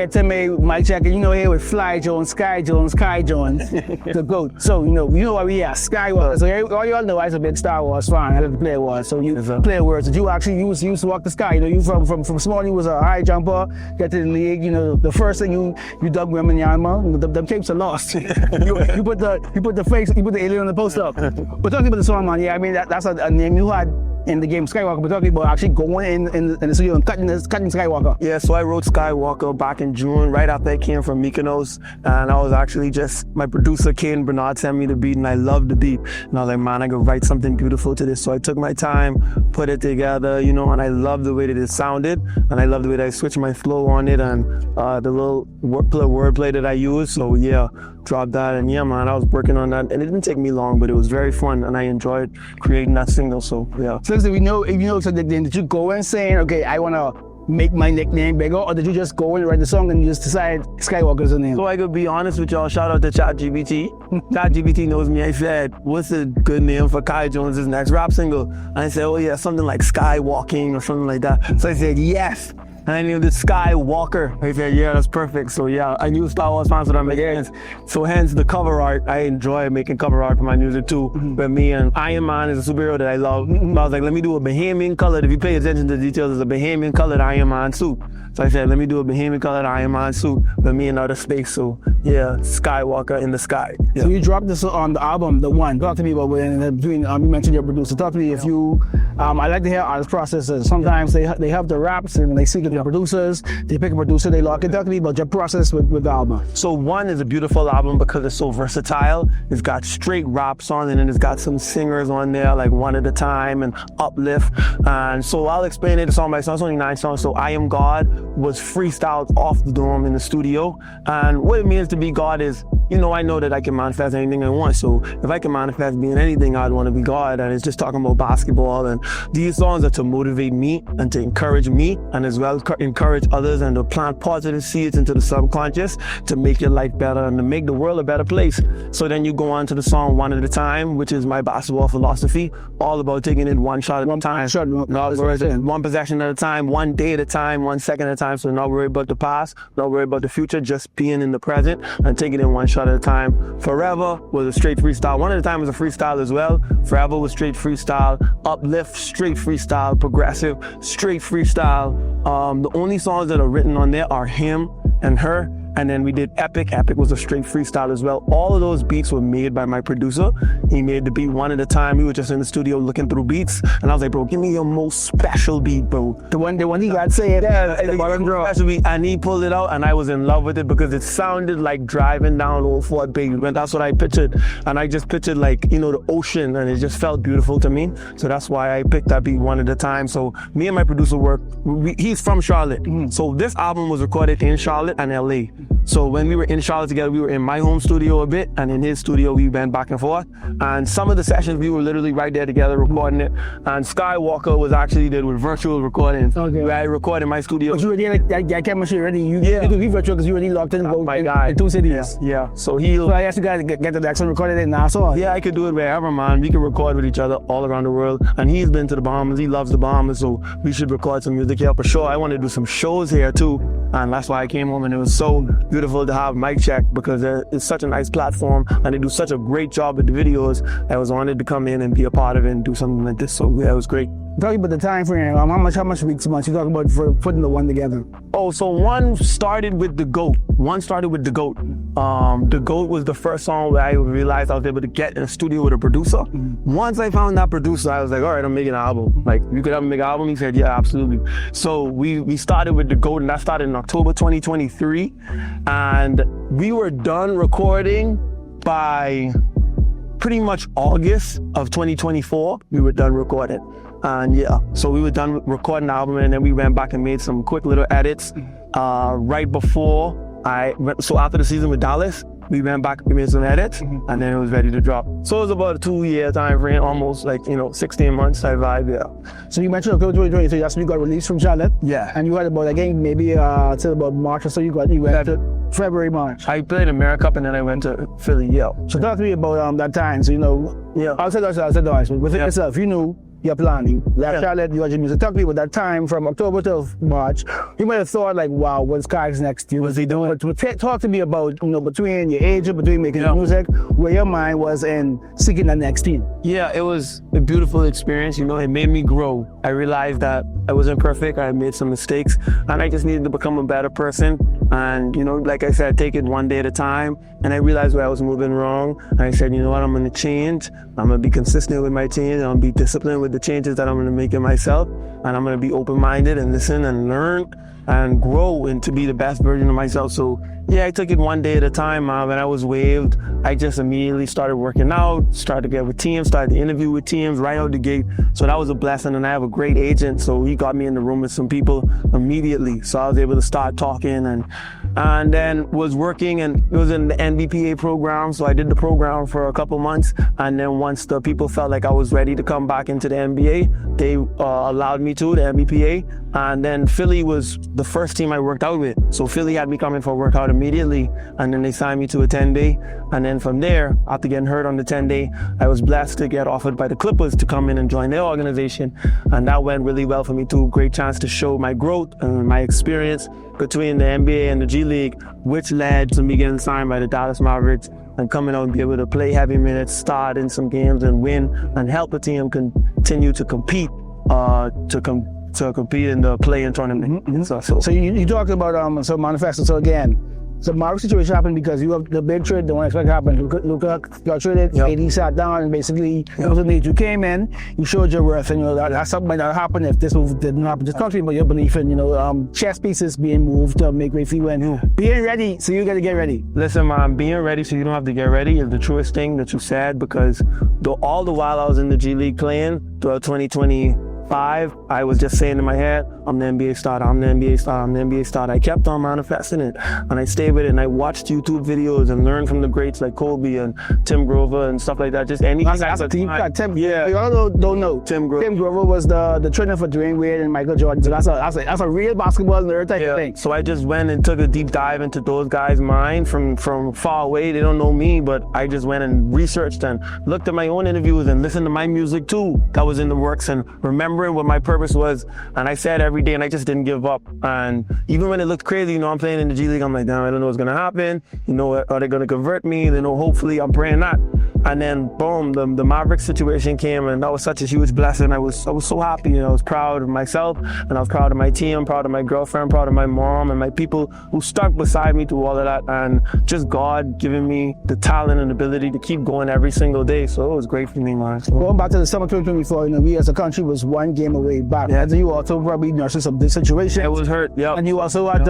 here, Timmay, mic checking. You know, here with Fly Jones, Sky Jones, Kai Jones, the GOAT. So, you know why we are Skywalker. So, all y'all know I was a big Star Wars fan. I love to play Wars. So, you play words. Did you actually used to walk the sky? You know, you from small, you was a high jumper, get to the league. You know, the first thing you dug women, Yanma, the tapes are lost. you put the alien on the post up. But talking about the song, man, yeah, I mean, that's a name you had in the game Skywalker. We're talking about actually going in the studio and cutting Skywalker. Yeah, so I wrote Skywalker back in June, right after I came from Mykonos, and I was actually my producer, Kane Bernard, sent me the beat, and I loved the beat. And I was like, man, I could write something beautiful to this. So I took my time, put it together, you know, and I loved the way that it sounded, and I loved the way that I switched my flow on it, and the little wordplay that I used. So yeah, dropped that, and yeah, man, I was working on that, and it didn't take me long, but it was very fun, and I enjoyed creating that single. So yeah. So if you know, so did you go and saying, okay, I want to make my nickname bigger, or did you just go and write the song and you just decide Skywalker's the name? So I could be honest with y'all, shout out to ChatGPT. ChatGPT knows me. I said, what's a good name for Kai Jones' next rap single? And I said, oh yeah, something like Skywalking or something like that. So I said, yes. And I named it Skywalker. I said, yeah, that's perfect. So yeah, I knew Star Wars fans would make sense. So hence the cover art. I enjoy making cover art for my music too. But me and Iron Man is a superhero that I love. I was like, let me do a Bahamian colored. If you pay attention to the details, it's a Bahamian colored Iron Man suit. So I said, let me do a Bahamian colored Iron Man suit, but me in outer space. So yeah, Skywalker in the sky. Yeah. So you dropped this on the album, the one. Talk to me about between. You mentioned your producer. Talk to me if you. I like to hear artist processes. Sometimes they have the raps and they see the producers. They pick a producer, they lock it. Talk to me about your process with the album. So one is a beautiful album because it's so versatile. It's got straight raps on it, and it's got some singers on there like One at a Time and Uplift. And so I'll explain it song by song. It's only 9 songs. So I Am God was freestyled off the dome in the studio. And what it means to be God is, you know, I know that I can manifest anything I want. So if I can manifest being anything, I'd want to be God. And it's just talking about basketball. And these songs are to motivate me and to encourage me, and as well encourage others, and to plant positive seeds into the subconscious to make your life better and to make the world a better place. So then you go on to the song One at a Time, which is my basketball philosophy, all about taking it one shot at a time. One possession at a time, one day at a time, 1 second at a time. So not worry about the past, not worry about the future, just being in the present and taking it one shot at a time. Forever was a straight freestyle. One at a Time was a freestyle as well. Forever was straight freestyle. Uplift, straight freestyle. Progressive, straight freestyle. The only songs that are written on there are Him and Her. And then we did Epic. Epic was a straight freestyle as well. All of those beats were made by my producer. He made the beat one at a time. We were just in the studio looking through beats. And I was like, bro, give me your most special beat, bro. The one he got said. Yeah, special beat. And he pulled it out, and I was in love with it because it sounded like driving down Old Fort Bay. And that's what I pictured. And I just pictured like, you know, the ocean, and it just felt beautiful to me. So that's why I picked that beat one at a time. So me and my producer he's from Charlotte. So this album was recorded in Charlotte and LA. So when we were in Charlotte together, we were in my home studio a bit, and in his studio we went back and forth. And some of the sessions we were literally right there together recording it. And Skywalker was actually did with virtual recordings. Okay. Where I recorded in my studio. But you already like that chemistry already. You do virtual because you already locked in in 2 cities. Yeah. So I asked you guys to get the Daxon recorded in Nassau. Yeah, I could do it wherever, man. We can record with each other all around the world. And he's been to the Bahamas. He loves the Bahamas, so we should record some music here for sure. I want to do some shows here too, and that's why I came home. And it was so beautiful to have Mic Check because it's such a nice platform, and they do such a great job with the videos. I was honored to come in and be a part of it and do something like this. So yeah, it was great. Talking about the time frame, how much weeks a month you talking about for putting the one together? Oh, so one started with the GOAT. The GOAT was the first song where I realized I was able to get in a studio with a producer. Once I found that producer, I was like, all right, I'm making an album. Like, you could have me make an album? He said, yeah, absolutely. So we started with the GOAT, and that started in October 2023. And we were done recording by pretty much August of 2024. We were done recording. And yeah, so we were done recording the album, and then we went back and made some quick little edits right before so after the season with Dallas, we went back, we made some edits, and then it was ready to drop. So it was about a 2-year time frame, almost like, 16 months type vibe, yeah. So you mentioned October 2020, so that's when you got released from Charlotte. Yeah. And you had about, again, maybe till about March or so, you went to February, March. I played America, and then I went to Philly, yeah. So talk to me about that time, so, yeah. I'll say that, but within yourself, you knew your planning. Left Charlotte, you had your music. Talk to me about that time from October to March. You might have thought like, wow, what's Sky's next year? What's he doing? But talk to me about, between your agent, between making music, where your mind was in seeking the next team. Yeah, it was a beautiful experience. It made me grow. I realized that I wasn't perfect. I made some mistakes, and I just needed to become a better person. And, like I said, take it one day at a time. And I realized where I was moving wrong. And I said, you know what, I'm going to change. I'm going to be consistent with my change. I'm going to be disciplined with the changes that I'm going to make in myself. And I'm going to be open-minded and listen and learn and grow and to be the best version of myself. So yeah, I took it one day at a time. When I was waived, I just immediately started working out, started to get with teams, started to interview with teams right out the gate. So that was a blessing, and I have a great agent, so he got me in the room with some people immediately. So I was able to start talking and then was working, and it was in the NBPA program. So I did the program for a couple months, and then once the people felt like I was ready to come back into the NBA, they allowed me to, the NBPA. And then Philly was the first team I worked out with. So Philly had me coming for a workout immediately, and then they signed me to a 10-day. And then from there, after getting hurt on the 10-day, I was blessed to get offered by the Clippers to come in and join their organization. And that went really well for me too. Great chance to show my growth and my experience between the NBA and the G League, which led to me getting signed by the Dallas Mavericks and coming out and be able to play heavy minutes, start in some games and win, and help a team continue to compete, to compete in the play-in tournament. So you talked about so manifesto. So again, the Mavericks situation happened because you have the big trade, the one expected to happen. Luka got traded, AD sat down, and basically it was a need. You came in, you showed your worth, and that's something might not happen if this move didn't happen. Just talk to me about your belief in chess pieces being moved to make way for you and being ready. So you got to get ready. Listen, man, being ready so you don't have to get ready is the truest thing that you said, because all the while I was in the G League playing throughout 2025, I was just saying in my head, I'm the NBA starter, I'm the NBA starter, I'm the NBA starter. I kept on manifesting it, and I stayed with it, and I watched YouTube videos and learned from the greats like Kobe and Tim Grover and stuff like that. Just anything. That's a team. Yeah. You all don't know. Tim Grover was the trainer for Dwayne Wade and Michael Jordan. So that's a real basketball nerd type of thing. So I just went and took a deep dive into those guys' mind from far away. They don't know me, but I just went and researched and looked at my own interviews and listened to my music too that was in the works, and remembering what my purpose was. And I said every day, and I just didn't give up. And even when it looked crazy, I'm playing in the G League, I'm like, damn, I don't know what's gonna happen. Are they gonna convert me? Hopefully, I'm praying not. And then boom, the Mavericks situation came, and that was such a huge blessing. I was so happy, I was proud of myself, and I was proud of my team, proud of my girlfriend, proud of my mom, and my people who stuck beside me through all of that, and just God giving me the talent and ability to keep going every single day. So it was great for me, man. Going back to the summer 2024, we as a country was one game away back. Yeah. And you also probably nursing some this situation. It was hurt, yeah. And you also had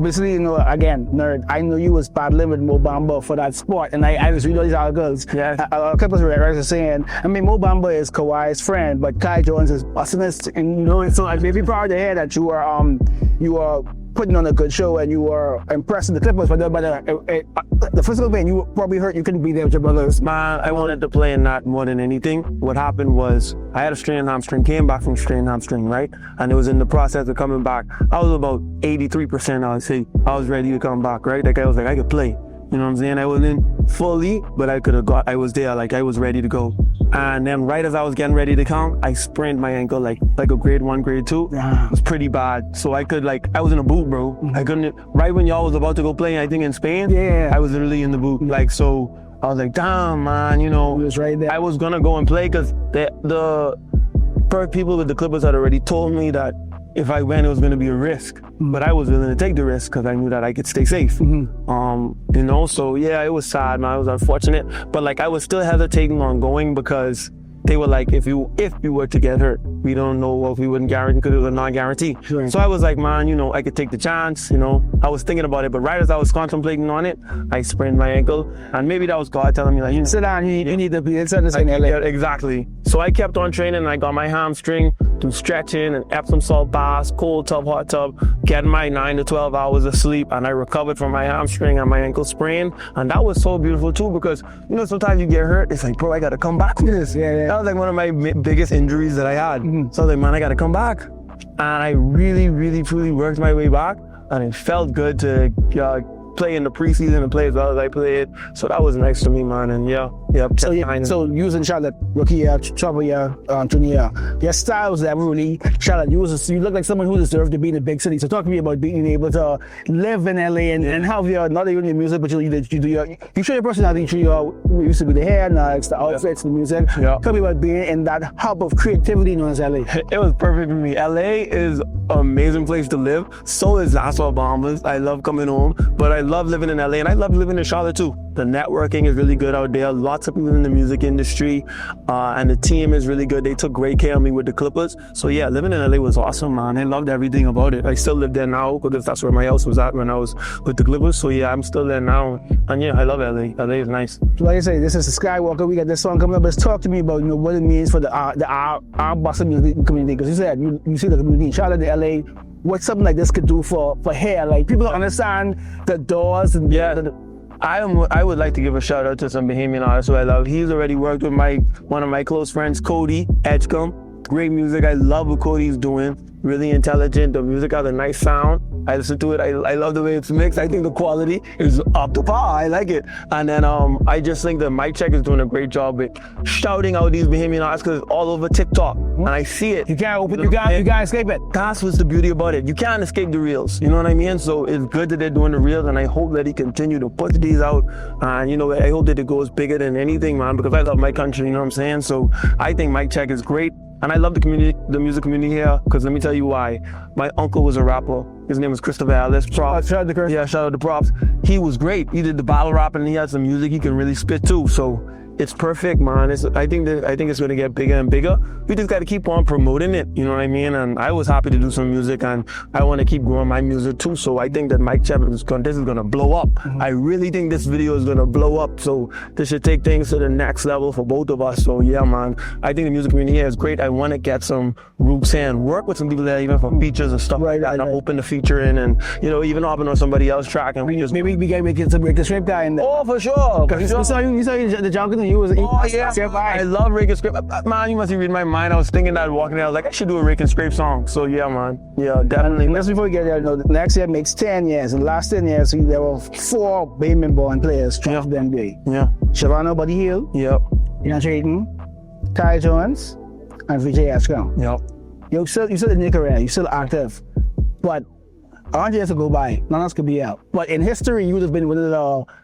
basically, again, nerd, I know you was battling with Mo Bamba for that sport, and I was reading all these articles. Yeah. A lot of people were saying, Mo Bamba is Kawhi's friend, but Kai Jones is busting us, and so I may be proud to hear that you are putting on a good show and you were impressing the Clippers, but the physical pain, you were probably hurt, you couldn't be there with your brothers. Man, I wanted to play and not more than anything. What happened was I had a strained hamstring, came back from strained hamstring, right? And it was in the process of coming back. I was about 83%, I would say. I was ready to come back, right? Like I was like, I could play. You know what I'm saying? I wasn't fully, but I was there, like I was ready to go. And then right as I was getting ready to come, I sprained my ankle like a grade 1, grade 2. Yeah. It was pretty bad. So I was in a boot, bro. I couldn't, right when y'all was about to go play, I think in Spain, I was literally in the boot. So I was like, damn, man, It was right there. I was gonna go and play because the people with the Clippers had already told me that if I went, it was gonna be a risk. But I was willing to take the risk because I knew that I could stay safe. So yeah, it was sad, man. It was unfortunate. But I was still hesitating on going because they were like, if you were to get hurt, we don't know if we wouldn't guarantee because it was a non-guarantee. Sure. So I was like, man, I could take the chance, I was thinking about it, but right as I was contemplating on it, I sprained my ankle, and maybe that was God telling me sit down, you need to be inside exactly. So I kept on training, and I got my hamstring through stretching and Epsom salt baths, cold tub, hot tub, getting my 9 to 12 hours of sleep, and I recovered from my hamstring and my ankle sprain. And that was so beautiful too, because sometimes you get hurt, it's like, bro, I gotta come back from this. Yeah. That was like one of my biggest injuries that I had. So I was like, man, I gotta come back. And I really, really, truly worked my way back, and it felt good to play in the preseason and play as well as I played. So that was nice to me, man. And yeah, Yep. So you was in Charlotte, rookie year, travel year, junior year. Your style was that really Charlotte. You look like someone who deserved to be in a big city. So talk to me about being able to live in LA and how you're not even in music, but you show your personality. You used to be the hair, now it's the outfits, the music. Yeah. Tell me about being in that hub of creativity known as LA. It was perfect for me. LA is an amazing place to live. So is Nassau, Bahamas. I love coming home, but I love living in LA and I love living in Charlotte too. The networking is really good out there. Lots of people in the music industry, and the team is really good. They took great care of me with the Clippers. So yeah, living in LA was awesome, man. I loved everything about it. I still live there now because that's where my house was at when I was with the Clippers. So yeah, I'm still there now. And yeah, I love LA. LA is nice. Like I say, this is the Skywalker. We got this song coming up. Let's talk to me about what it means for our Boston music community. Because you said you see the community in Charlotte, the LA. What something like this could do for hair. Like people don't understand the doors and I would like to give a shout out to some Bahamian artists who I love. He's already worked with one of my close friends, Cody Edgecombe. Great music. I love what Cody's doing. Really intelligent. The music has a nice sound. I listen to it. I love the way it's mixed. I think the quality is up to par. I like it. And then I just think that Mike Check is doing a great job with shouting out these Bahamian artists because it's all over TikTok. And I see it. You can't escape it. That's what's the beauty about it. You can't escape the reels. You know what I mean? So it's good that they're doing the reels, and I hope that he continue to put these out. And I hope that it goes bigger than anything, man, because I love my country. You know what I'm saying? So I think Mike Check is great. And I love the music community here, because let me tell you why. My uncle was a rapper. His name was Christopher Alice. Props. Shout out to Chris. Yeah, shout out to Props. He was great. He did the battle rap and he had some music he can really spit too. So it's perfect, man. I think it's going to get bigger and bigger. We just got to keep on promoting it. You know what I mean? And I was happy to do some music, and I want to keep growing my music too. So I think that Mike Chapman this is going to blow up. Mm-hmm. I really think this video is going to blow up. So this should take things to the next level for both of us. So yeah, man. I think the music community here is great. I want to get some roots here and work with some people there, even for features and stuff like that. And I'm open to feature in, and even hopping on somebody else's track. And maybe we can get some Rick the Strip guy in there. Oh, for sure. You saw the Jungle. You was I love Rake and Scrape. Man, you must be reading my mind. I was thinking that walking there. I was like, I should do a Rake and Scrape song. So yeah, man. Yeah, definitely. Just before we get there, the next year makes 10 years. In the last 10 years, there were 4 Bahamian-born players transferred to the NBA. Yeah. Shavano Buddy Hill. Yep. Ian Trayton, Ty Jones, and Vijay Ashcom. Yep. You're still in your career. You're still active. But 100 years to go by, none else could be out. But in history, you would have been one of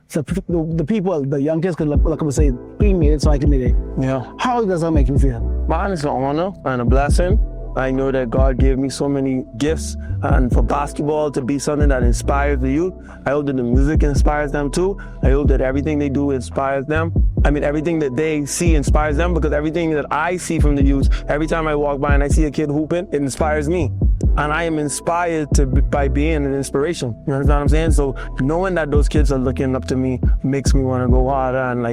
the people, the young kids could look up and say, he made it, so I can make it. Yeah. How does that make you feel? Man, it's an honor and a blessing. I know that God gave me so many gifts, and for basketball to be something that inspires the youth, I hope that the music inspires them too. I hope that everything they do inspires them. I mean, everything that they see inspires them, because everything that I see from the youth, every time I walk by and I see a kid hooping, it inspires me. And I am inspired by being an inspiration. You understand what I'm saying? So knowing that those kids are looking up to me makes me want to go harder, and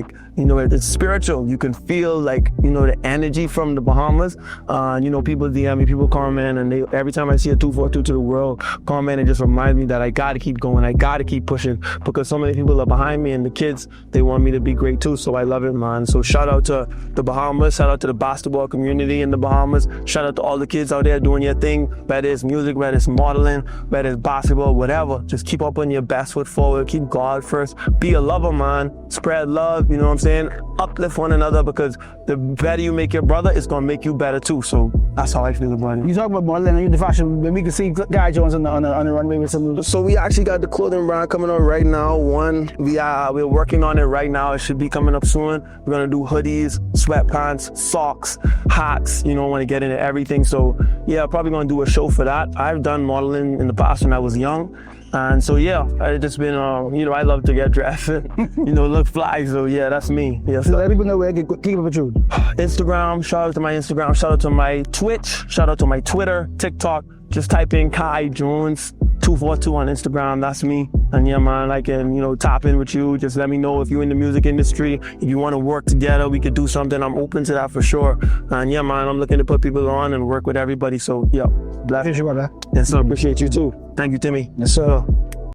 it's spiritual. You can feel the energy from the Bahamas. People DM me, people comment, and every time I see a 242 to the world comment, it just reminds me that I got to keep going. I got to keep pushing, because so many people are behind me, and the kids, they want me to be great too. So I love it, man. So shout out to the Bahamas. Shout out to the basketball community in the Bahamas. Shout out to all the kids out there doing your thing, whether it's music, whether it's modeling, whether it's basketball, whatever. Just keep up on your best foot forward. Keep God first. Be a lover, man. Spread love, you know what I'm saying? Uplift one another, because the better you make your brother, it's going to make you better too. So that's how I feel about it. You talk about modeling and the fashion, when we can see Guy Jones on the runway with some... So we actually got the clothing brand coming on right now. We're working on it right now. It should be coming up soon. We're going to do hoodies, sweatpants, socks, hats, want to get into everything. So yeah, probably going to do a show for that. I've done modeling in the past when I was young. And so yeah, I just been, I love to get dressed and, look fly. So yeah, that's me. Yeah. So let people know where to keep up with you. Instagram, shout out to my Instagram, shout out to my Twitch, shout out to my Twitter, TikTok. Just type in Kai Jones 242 on Instagram. That's me. And yeah, man, I can, tap in with you. Just let me know if you're in the music industry. If you want to work together, we could do something. I'm open to that for sure. And yeah, man, I'm looking to put people on and work with everybody. So yeah, bless you, brother. Yes, sir. Appreciate you too. Thank you, Timmy. Yes, sir.